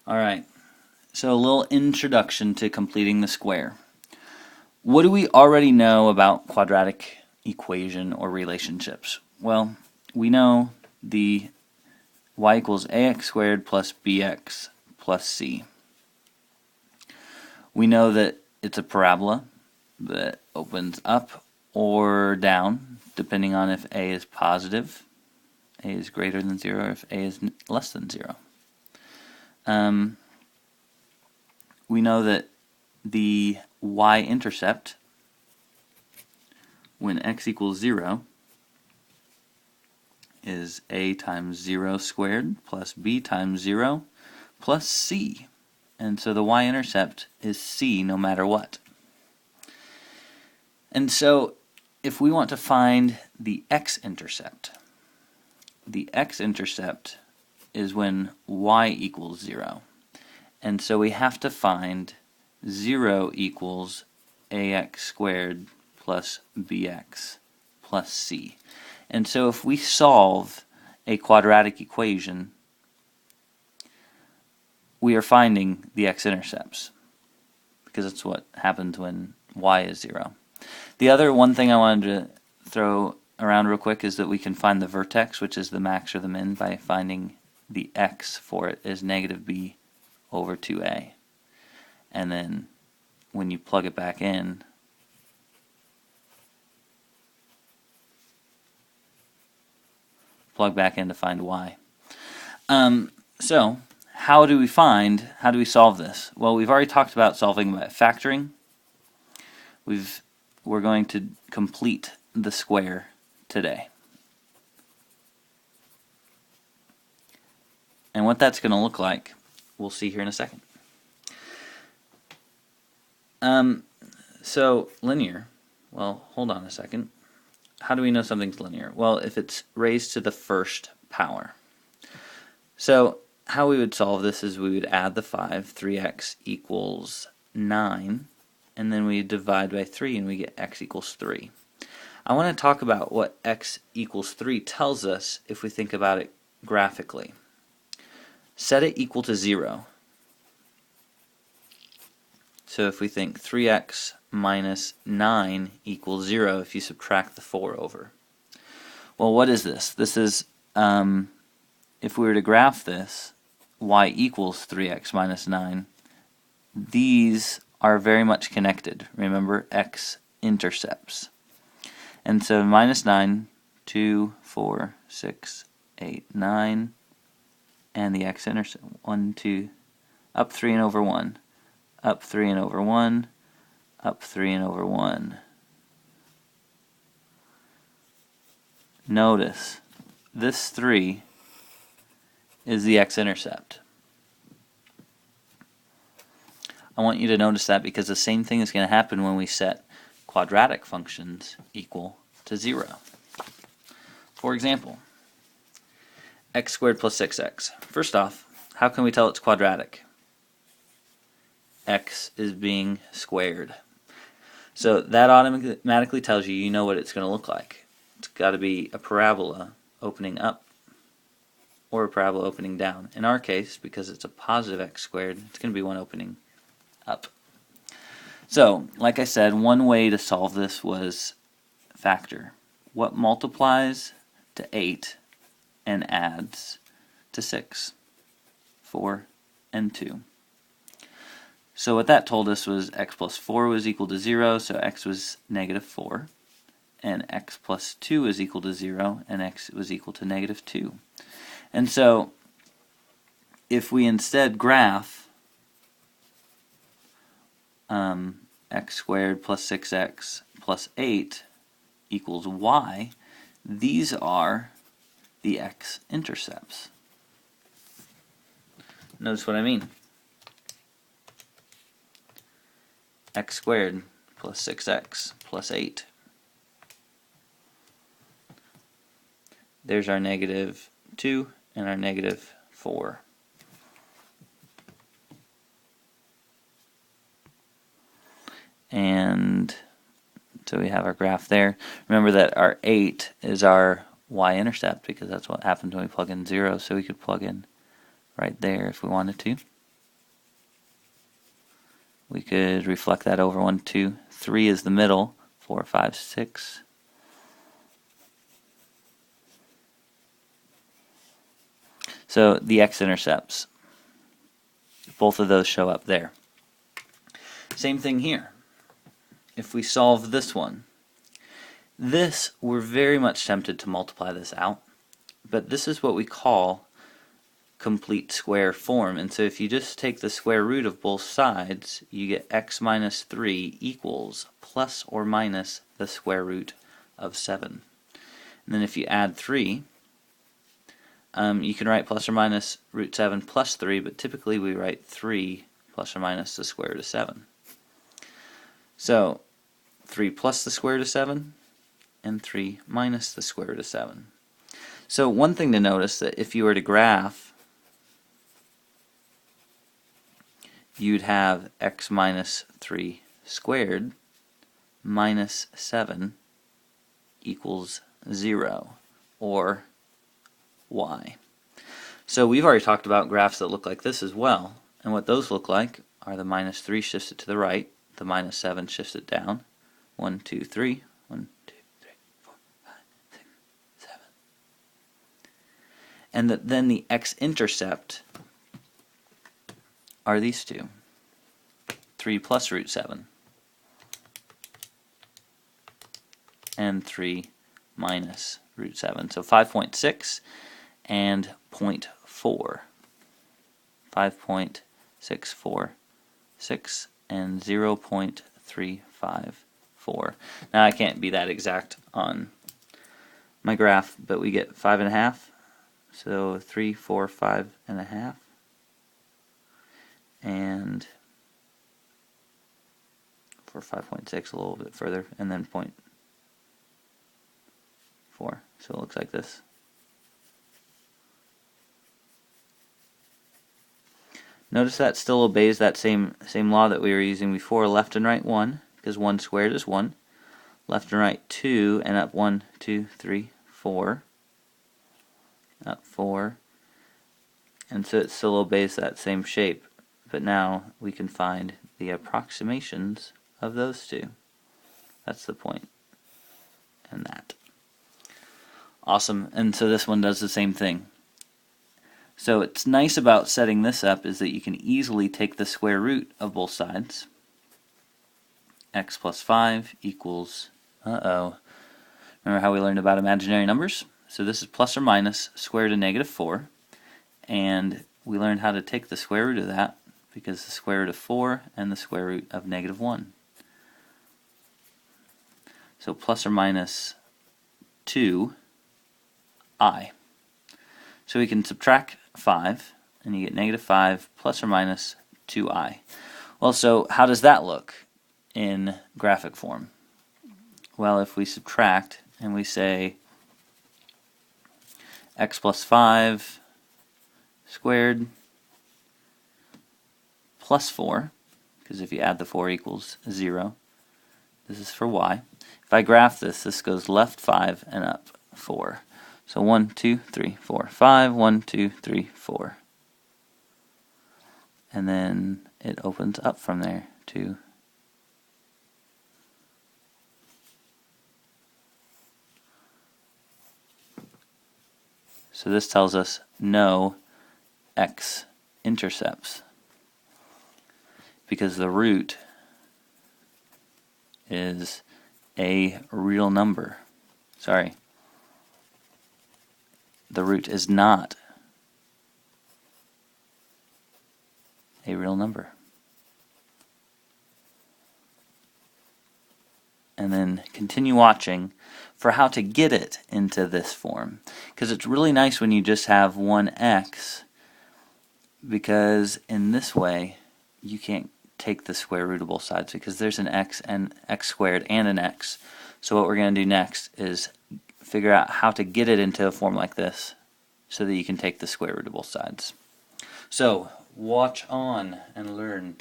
Alright, so a little introduction to completing the square. What do we already know about quadratic equation or relationships? Well, we know the y equals ax squared plus bx plus c. We know that it's a parabola that opens up or down depending on if a is positive, a is greater than 0, or if a is less than 0. We know that the y-intercept, when x equals 0, is a times 0 squared plus b times 0 plus c. And so the y-intercept is c no matter what. And so if we want to find the x-intercept is when y equals 0. And so we have to find 0 equals ax squared plus bx plus c. And so if we solve a quadratic equation, we are finding the x-intercepts, because that's what happens when y is 0. The other one thing I wanted to throw around real quick is that we can find the vertex, which is the max or the min, by finding the x for it is negative b over 2a. And then when you plug it back in, to find y. So how do we solve this? Well, we've already talked about solving by factoring. We're going to complete the square today. And what that's going to look like, we'll see here in a second. So linear, well, hold on a second. How do we know something's linear? Well, if it's raised to the first power. So how we would solve this is we would add the 5, 3x equals 9, and then we divide by 3 and we get x equals 3. I want to talk about what x equals 3 tells us if we think about it graphically. Set it equal to 0. So if we think 3x minus 9 equals 0 if you subtract the 4 over. Well, what is this? This is, if we were to graph this, y equals 3x minus 9. These are very much connected. Remember, x-intercepts. And so minus 9, 2, 4, 6, 8, 9, and the x-intercept, 1, 2, up 3 and over 1, up 3 and over 1, up 3 and over 1. Notice, this 3 is the x-intercept. I want you to notice that because the same thing is going to happen when we set quadratic functions equal to 0. For example, x squared plus 6x. First off, how can we tell it's quadratic? X is being squared. So that automatically tells you know what it's going to look like. It's got to be a parabola opening up or a parabola opening down. In our case, because it's a positive x squared, it's going to be one opening up. So, like I said, one way to solve this was factor. What multiplies to 8 and adds to 6? 4 and 2. So what that told us was x plus 4 was equal to 0, so x was negative 4. And x plus 2 is equal to 0, and x was equal to negative 2. And so if we instead graph x squared plus 6x plus 8 equals y, these are the x-intercepts. Notice what I mean. X squared plus 6x plus 8. There's our negative 2 and our negative 4. And so we have our graph there. Remember that our 8 is our y-intercept because that's what happens when we plug in 0, so we could plug in right there if we wanted to. we could reflect that over 1, 2, 3 is the middle, 4, 5, 6. So the x-intercepts, both of those show up there. Same thing here. If we solve this one, this, we're very much tempted to multiply this out, but this is what we call complete square form. And so if you just take the square root of both sides, you get x minus 3 equals plus or minus the square root of 7. And then if you add 3, you can write plus or minus root 7 plus 3, but typically we write 3 plus or minus the square root of 7. So 3 plus the square root of 7 and 3 minus the square root of 7. So one thing to notice, that if you were to graph, you'd have x minus 3 squared minus 7 equals 0, or y. So we've already talked about graphs that look like this as well, and what those look like are the minus 3 shifts it to the right, the minus 7 shifts it down, 1, 2, 3, 1, 2, 3, 4, 5, 6, 7. And then the x-intercept are these two, 3 plus root 7 and 3 minus root 7. So 5.6 and 0.4. 5.646 and 0.354. Now I can't be that exact on my graph, but we get 5.5. So 3, 4, 5.5. And for 5.6 a little bit further, and then 0.4. So it looks like this. Notice that still obeys that same law that we were using before. Left and right 1, because 1 squared is 1. Left and right 2, and up 1, 2, 3, 4. Up 4. And so it still obeys that same shape. But now we can find the approximations of those two. That's the point. And that. Awesome. And so this one does the same thing. So what's nice about setting this up is that you can easily take the square root of both sides. X plus 5 equals, remember how we learned about imaginary numbers? So this is plus or minus square root of negative 4. And we learned how to take the square root of that, because the square root of 4 and the square root of negative 1. So plus or minus 2i. So we can subtract 5, and you get negative 5 plus or minus 2i. Well, so how does that look in graphic form? Well, if we subtract and we say x plus 5 squared plus 4, because if you add the 4 equals 0. This is for y. If I graph this, this goes left 5 and up 4. So 1, 2, 3, 4, 5, 1, 2, 3, 4. And then it opens up from there to so this tells us no x-intercepts, because the root is a real number. Sorry. The root is not a real number. And then continue watching for how to get it into this form. Because it's really nice when you just have one x, because in this way you can't take the square root of both sides, because there's an x and x squared and an x. So what we're going to do next is figure out how to get it into a form like this so that you can take the square root of both sides. So watch on and learn.